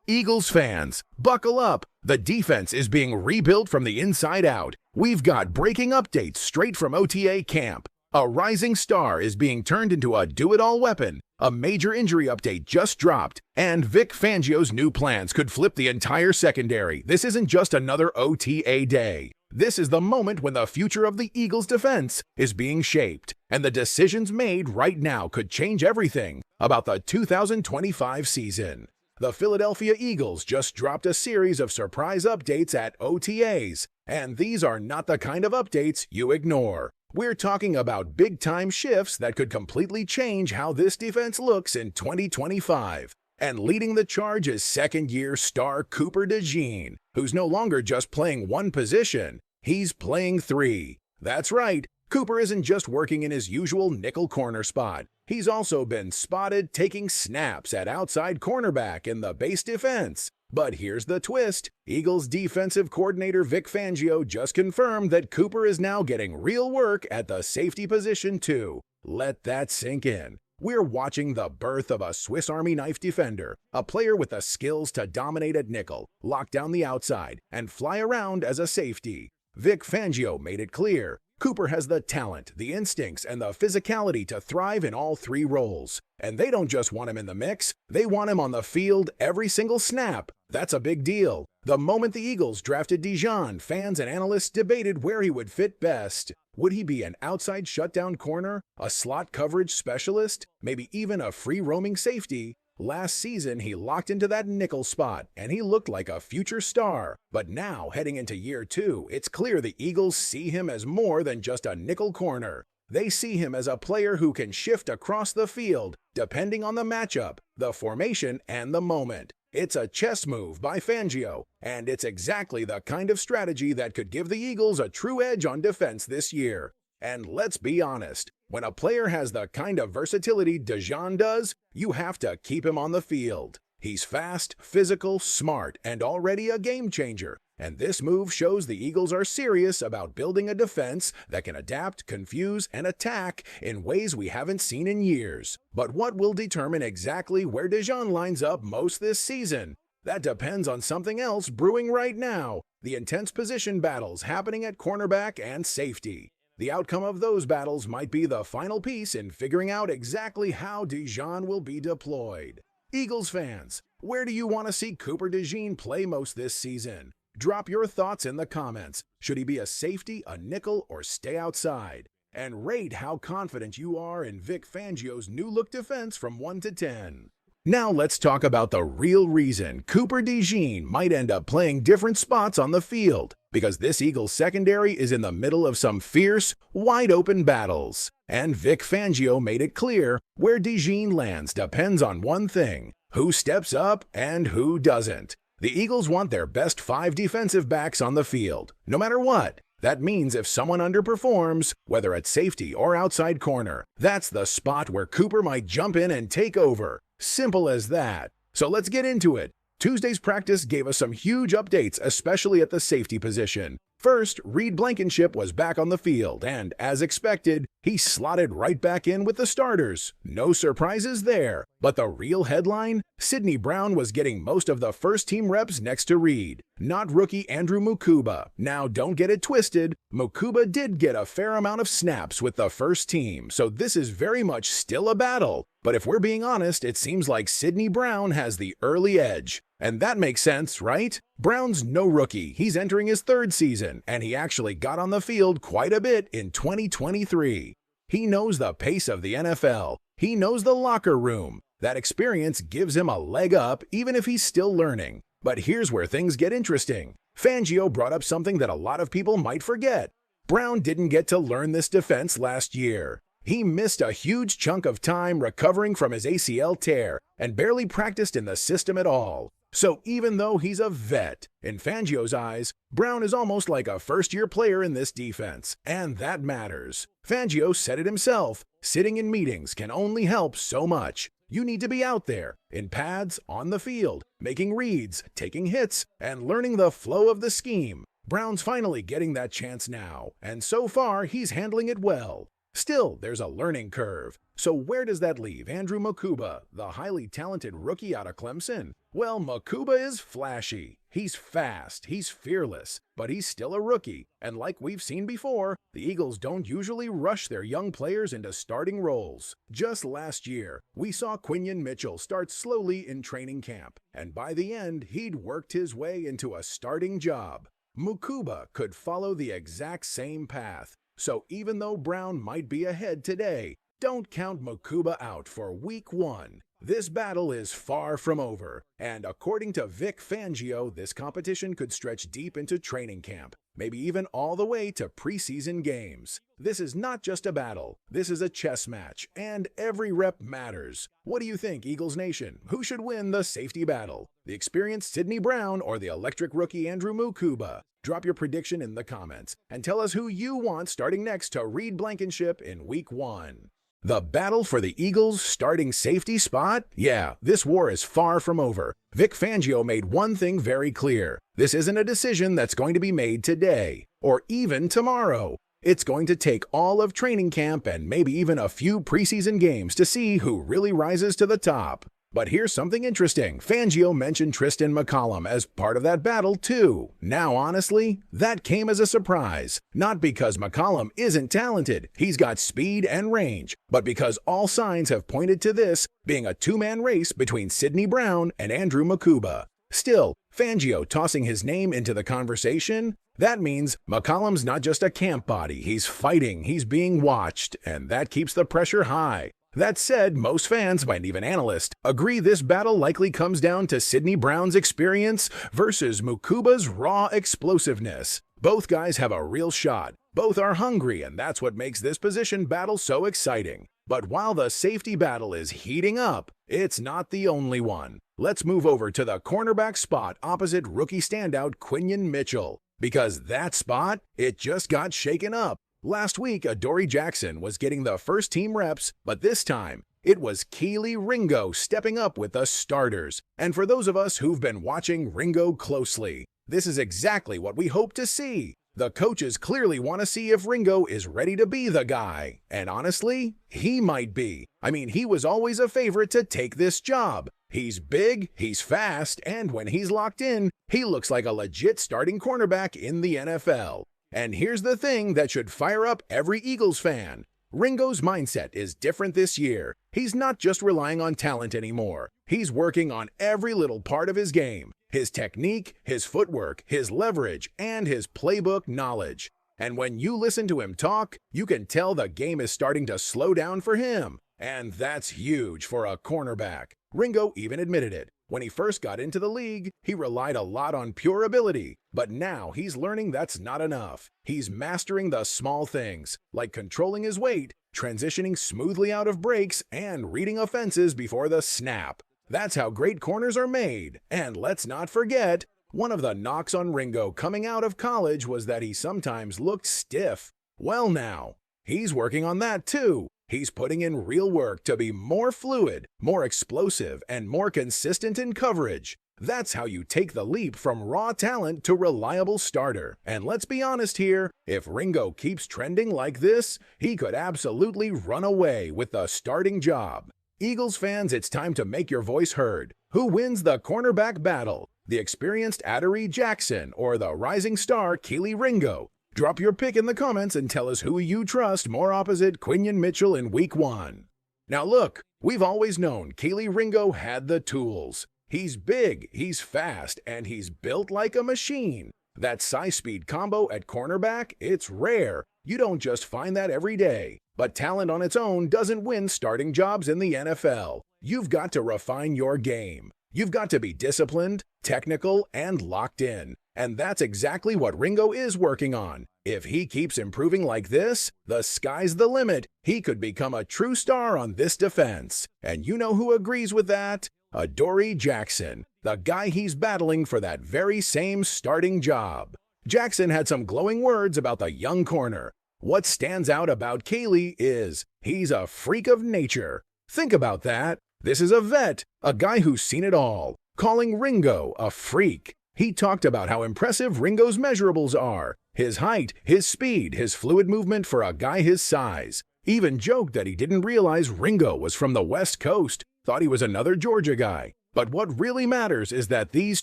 Eagles fans, buckle up. The defense is being rebuilt from the inside out. We've got breaking updates straight from OTA camp. A rising star is being turned into a do-it-all weapon. A major injury update just dropped. And Vic Fangio's new plans could flip the entire secondary. This isn't just another OTA day. This is the moment when the future of the Eagles' defense is being shaped. And the decisions made right now could change everything about the 2025 season. The Philadelphia Eagles just dropped a series of surprise updates at OTAs, and these are not the kind of updates you ignore. We're talking about big-time shifts that could completely change how this defense looks in 2025. And leading the charge is second-year star Cooper DeJean, who's no longer just playing one position, he's playing three. That's right, Cooper isn't just working in his usual nickel corner spot. He's also been spotted taking snaps at outside cornerback in the base defense. But here's the twist. Eagles defensive coordinator Vic Fangio just confirmed that Cooper is now getting real work at the safety position too. Let that sink in. We're watching the birth of a Swiss Army knife defender, a player with the skills to dominate at nickel, lock down the outside, and fly around as a safety. Vic Fangio made it clear. Cooper has the talent, the instincts, and the physicality to thrive in all three roles. And they don't just want him in the mix, they want him on the field every single snap. That's a big deal. The moment the Eagles drafted DeJean, fans and analysts debated where he would fit best. Would he be an outside shutdown corner, a slot coverage specialist, maybe even a free-roaming safety? Last season, he locked into that nickel spot, and he looked like a future star. But now, heading into year two, it's clear the Eagles see him as more than just a nickel corner. They see him as a player who can shift across the field, depending on the matchup, the formation, and the moment. It's a chess move by Fangio, and it's exactly the kind of strategy that could give the Eagles a true edge on defense this year. And let's be honest, when a player has the kind of versatility DeJean does, you have to keep him on the field. He's fast, physical, smart, and already a game changer. And this move shows the Eagles are serious about building a defense that can adapt, confuse, and attack in ways we haven't seen in years. But what will determine exactly where DeJean lines up most this season? That depends on something else brewing right now, the intense position battles happening at cornerback and safety. The outcome of those battles might be the final piece in figuring out exactly how DeJean will be deployed. Eagles fans, where do you want to see Cooper DeJean play most this season? Drop your thoughts in the comments. Should he be a safety, a nickel, or stay outside? And rate how confident you are in Vic Fangio's new-look defense from 1 to 10. Now let's talk about the real reason Cooper DeJean might end up playing different spots on the field, because this Eagles secondary is in the middle of some fierce, wide-open battles. And Vic Fangio made it clear where DeJean lands depends on one thing: who steps up and who doesn't. The Eagles want their best 5 defensive backs on the field, no matter what. That means if someone underperforms, whether at safety or outside corner, that's the spot where Cooper might jump in and take over. Simple as that. So let's get into it. Tuesday's practice gave us some huge updates, especially at the safety position. First, Reed Blankenship was back on the field, and as expected, he slotted right back in with the starters. No surprises there. But the real headline? Sidney Brown was getting most of the first-team reps next to Reed, not rookie Andrew Mukuba. Now, don't get it twisted. Mukuba did get a fair amount of snaps with the first team, so this is very much still a battle. But if we're being honest, it seems like Sidney Brown has the early edge. And that makes sense, right? Brown's no rookie. He's entering his 3rd season, and he actually got on the field quite a bit in 2023. He knows the pace of the NFL. He knows the locker room. That experience gives him a leg up, even if he's still learning. But here's where things get interesting. Fangio brought up something that a lot of people might forget. Brown didn't get to learn this defense last year. He missed a huge chunk of time recovering from his ACL tear and barely practiced in the system at all. So even though he's a vet, in Fangio's eyes, Brown is almost like a first-year player in this defense, and that matters. Fangio said it himself, sitting in meetings can only help so much. You need to be out there, in pads, on the field, making reads, taking hits, and learning the flow of the scheme. Brown's finally getting that chance now, and so far he's handling it well. Still, there's a learning curve. So where does that leave Andrew Mukuba, the highly talented rookie out of Clemson? Well, Mukuba is flashy. He's fast, he's fearless, but he's still a rookie. And like we've seen before, the Eagles don't usually rush their young players into starting roles. Just last year, we saw Quinyon Mitchell start slowly in training camp, and by the end, he'd worked his way into a starting job. Mukuba could follow the exact same path. So even though Brown might be ahead today, don't count Mukuba out for Week 1. This battle is far from over, and according to Vic Fangio, this competition could stretch deep into training camp, maybe even all the way to preseason games. This is not just a battle, this is a chess match, and every rep matters. What do you think, Eagles Nation? Who should win the safety battle? The experienced Sidney Brown or the electric rookie Andrew Mukuba? Drop your prediction in the comments, and tell us who you want starting next to Reed Blankenship in Week 1. The battle for the Eagles' starting safety spot? Yeah, this war is far from over. Vic Fangio made one thing very clear. This isn't a decision that's going to be made today, or even tomorrow. It's going to take all of training camp and maybe even a few preseason games to see who really rises to the top. But here's something interesting. Fangio mentioned Tristan McCollum as part of that battle too. Now, honestly, that came as a surprise. Not because McCollum isn't talented, he's got speed and range, but because all signs have pointed to this being a two-man race between Sidney Brown and Andrew Mukuba. Still, Fangio tossing his name into the conversation? That means McCollum's not just a camp body, he's fighting, he's being watched, and that keeps the pressure high. That said, most fans, and even analysts, agree this battle likely comes down to Sidney Brown's experience versus Mukuba's raw explosiveness. Both guys have a real shot. Both are hungry, and that's what makes this position battle so exciting. But while the safety battle is heating up, it's not the only one. Let's move over to the cornerback spot opposite rookie standout Quinyon Mitchell. Because that spot, it just got shaken up. Last week, Adoree Jackson was getting the first-team reps, but this time, it was Kelee Ringo stepping up with the starters. And for those of us who've been watching Ringo closely, this is exactly what we hope to see. The coaches clearly want to see if Ringo is ready to be the guy. And honestly, he might be. I mean, he was always a favorite to take this job. He's big, he's fast, and when he's locked in, he looks like a legit starting cornerback in the NFL. And here's the thing that should fire up every Eagles fan. Ringo's mindset is different this year. He's not just relying on talent anymore. He's working on every little part of his game. His technique, his footwork, his leverage, and his playbook knowledge. And when you listen to him talk, you can tell the game is starting to slow down for him. And that's huge for a cornerback. Ringo even admitted it. When he first got into the league, he relied a lot on pure ability, but now he's learning that's not enough. He's mastering the small things, like controlling his weight, transitioning smoothly out of breaks, and reading offenses before the snap. That's how great corners are made. And let's not forget, one of the knocks on Ringo coming out of college was that he sometimes looked stiff. Well now, he's working on that too. He's putting in real work to be more fluid, more explosive, and more consistent in coverage. That's how you take the leap from raw talent to reliable starter. And let's be honest here, if Ringo keeps trending like this, he could absolutely run away with the starting job. Eagles fans, it's time to make your voice heard. Who wins the cornerback battle? The experienced Adoree Jackson or the rising star Kelee Ringo? Drop your pick in the comments and tell us who you trust more opposite Quinyon Mitchell in Week 1. Now look, we've always known Kelee Ringo had the tools. He's big, he's fast, and he's built like a machine. That size-speed combo at cornerback, it's rare. You don't just find that every day. But talent on its own doesn't win starting jobs in the NFL. You've got to refine your game. You've got to be disciplined, technical, and locked in. And that's exactly what Ringo is working on. If he keeps improving like this, the sky's the limit. He could become a true star on this defense. And you know who agrees with that? Adoree Jackson, the guy he's battling for that very same starting job. Jackson had some glowing words about the young corner. What stands out about Kelee is he's a freak of nature. Think about that. This is a vet, a guy who's seen it all, calling Ringo a freak. He talked about how impressive Ringo's measurables are, his height, his speed, his fluid movement for a guy his size. Even joked that he didn't realize Ringo was from the West Coast, thought he was another Georgia guy. But what really matters is that these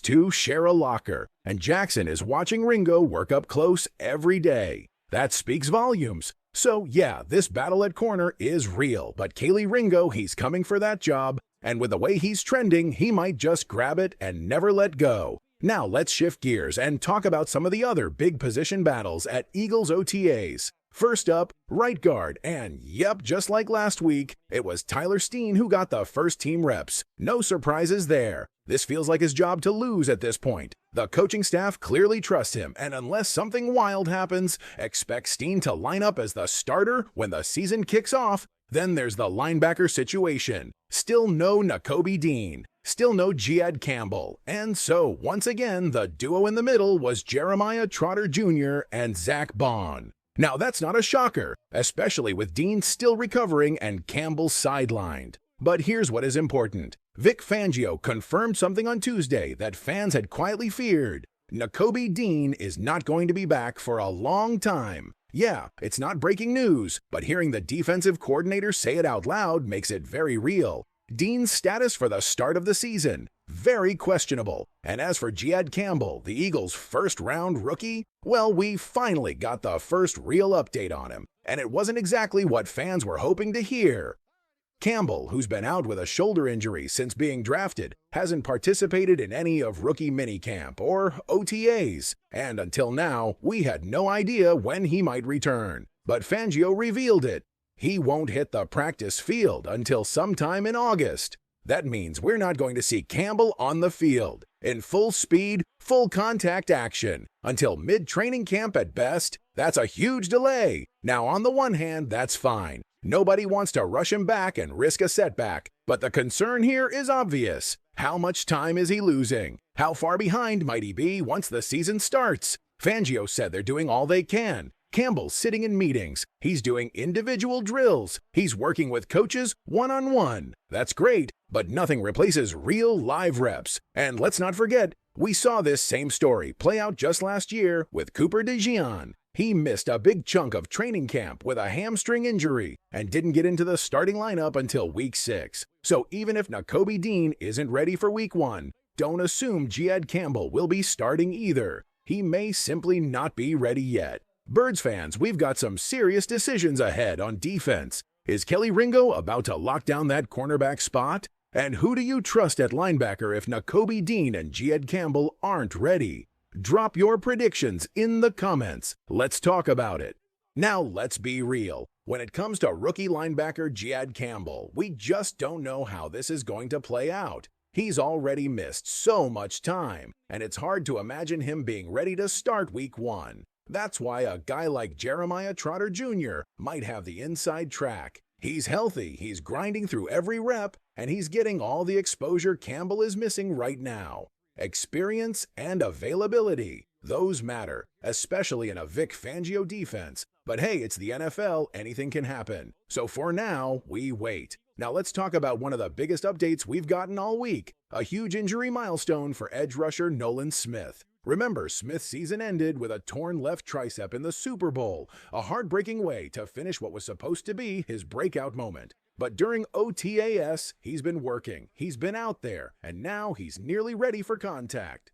two share a locker, and Jackson is watching Ringo work up close every day. That speaks volumes. So yeah, this battle at corner is real, but Kaylee Ringo, he's coming for that job, and with the way he's trending, he might just grab it and never let go. Now let's shift gears and talk about some of the other big position battles at Eagles OTAs. First up, right guard, and yep, just like last week, it was Tyler Steen who got the first team reps. No surprises there. This feels like his job to lose at this point. The coaching staff clearly trusts him, and unless something wild happens, expect Steen to line up as the starter when the season kicks off. Then there's the linebacker situation. Still no Nakobe Dean. Still no Jed Campbell. And so, once again, the duo in the middle was Jeremiah Trotter Jr. and Zach Bond. Now that's not a shocker, especially with Dean still recovering and Campbell sidelined. But here's what is important. Vic Fangio confirmed something on Tuesday that fans had quietly feared. Nakobe Dean is not going to be back for a long time. Yeah, it's not breaking news, but hearing the defensive coordinator say it out loud makes it very real. Dean's status for the start of the season, very questionable. And as for Jed Campbell, the Eagles' first-round rookie, well, we finally got the first real update on him, and it wasn't exactly what fans were hoping to hear. Campbell, who's been out with a shoulder injury since being drafted, hasn't participated in any of rookie minicamp or OTAs, and until now, we had no idea when he might return. But Fangio revealed it. He won't hit the practice field until sometime in August. That means we're not going to see Campbell on the field, in full speed, full contact action, until mid-training camp at best. That's a huge delay. Now, on the one hand, that's fine. Nobody wants to rush him back and risk a setback, but the concern here is obvious. How much time is he losing? How far behind might he be once the season starts? Fangio said they're doing all they can. Campbell's sitting in meetings. He's doing individual drills. He's working with coaches one-on-one. That's great, but nothing replaces real live reps. And let's not forget, we saw this same story play out just last year with Cooper DeJean. He missed a big chunk of training camp with a hamstring injury and didn't get into the starting lineup until week 6. So even if Nakobe Dean isn't ready for week 1, don't assume Jed Campbell will be starting either. He may simply not be ready yet. Birds fans, we've got some serious decisions ahead on defense. Is Kelly Ringo about to lock down that cornerback spot? And who do you trust at linebacker if Nakobe Dean and Jed Campbell aren't ready? Drop your predictions in the comments. Let's talk about it. Now let's be real. When it comes to rookie linebacker Jed Campbell, we just don't know how this is going to play out. He's already missed so much time, and it's hard to imagine him being ready to start week 1. That's why a guy like Jeremiah Trotter Jr. might have the inside track. He's healthy, he's grinding through every rep, and he's getting all the exposure Campbell is missing right now. Experience and availability, those matter, especially in a Vic Fangio defense. But hey, it's the NFL, anything can happen. So for now, we wait. Now let's talk about one of the biggest updates we've gotten all week, a huge injury milestone for edge rusher Nolan Smith. Remember, Smith's season ended with a torn left tricep in the Super Bowl, a heartbreaking way to finish what was supposed to be his breakout moment. But during OTAS, he's been working, he's been out there, and now he's nearly ready for contact.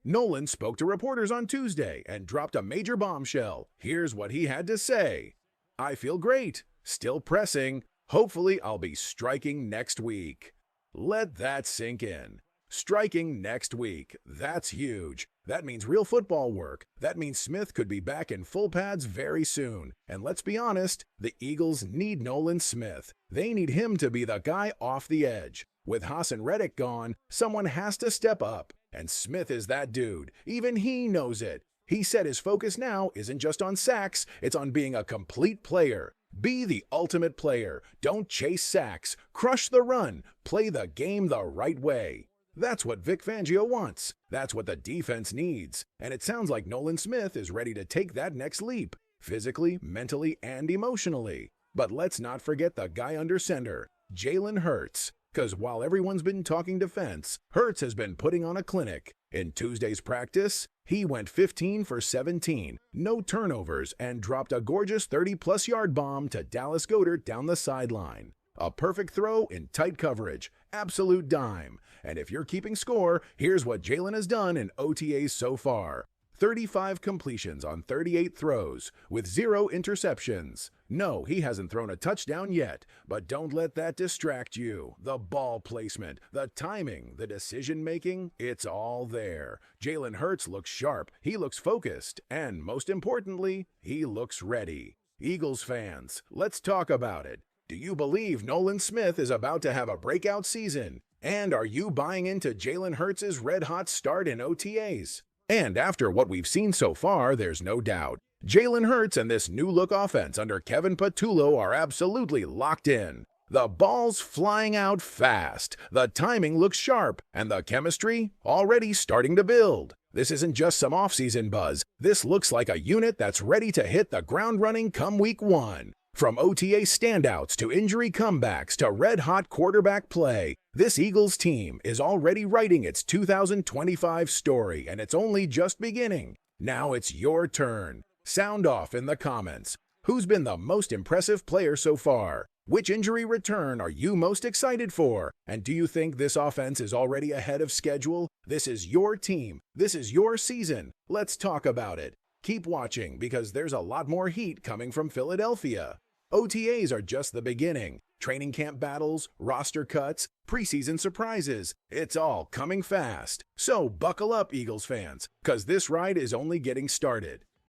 Nolan spoke to reporters on Tuesday and dropped a major bombshell. Here's what he had to say. "I feel great, still pressing. Hopefully I'll be striking next week." Let that sink in. Striking next week. That's huge. That means real football work. That means Smith could be back in full pads very soon. And let's be honest, the Eagles need Nolan Smith. They need him to be the guy off the edge. With Hassan Reddick gone, someone has to step up. And Smith is that dude. Even he knows it. He said his focus now isn't just on sacks, it's on being a complete player. Be the ultimate player. Don't chase sacks. Crush the run. Play the game the right way. That's what Vic Fangio wants. That's what the defense needs. And it sounds like Nolan Smith is ready to take that next leap, physically, mentally, and emotionally. But let's not forget the guy under center, Jalen Hurts. Because while everyone's been talking defense, Hurts has been putting on a clinic. In Tuesday's practice, he went 15 for 17, no turnovers, and dropped a gorgeous 30-plus yard bomb to Dallas Goedert down the sideline. A perfect throw in tight coverage, absolute dime. And if you're keeping score, here's what Jalen has done in OTAs so far. 35 completions on 38 throws, with 0 interceptions. No, he hasn't thrown a touchdown yet, but don't let that distract you. The ball placement, the timing, the decision-making, it's all there. Jalen Hurts looks sharp, he looks focused, and most importantly, he looks ready. Eagles fans, let's talk about it. Do you believe Nolan Smith is about to have a breakout season? And are you buying into Jalen Hurts' red-hot start in OTAs? And after what we've seen so far, there's no doubt. Jalen Hurts and this new-look offense under Kevin Patullo are absolutely locked in. The ball's flying out fast, the timing looks sharp, and the chemistry already starting to build. This isn't just some offseason buzz. This looks like a unit that's ready to hit the ground running come week 1. From OTA standouts to injury comebacks to red-hot quarterback play, this Eagles team is already writing its 2025 story, and it's only just beginning. Now it's your turn. Sound off in the comments. Who's been the most impressive player so far? Which injury return are you most excited for? And do you think this offense is already ahead of schedule? This is your team. This is your season. Let's talk about it. Keep watching because there's a lot more heat coming from Philadelphia. OTAs are just the beginning. Training camp battles, roster cuts, preseason surprises. It's all coming fast. So buckle up, Eagles fans, because this ride is only getting started.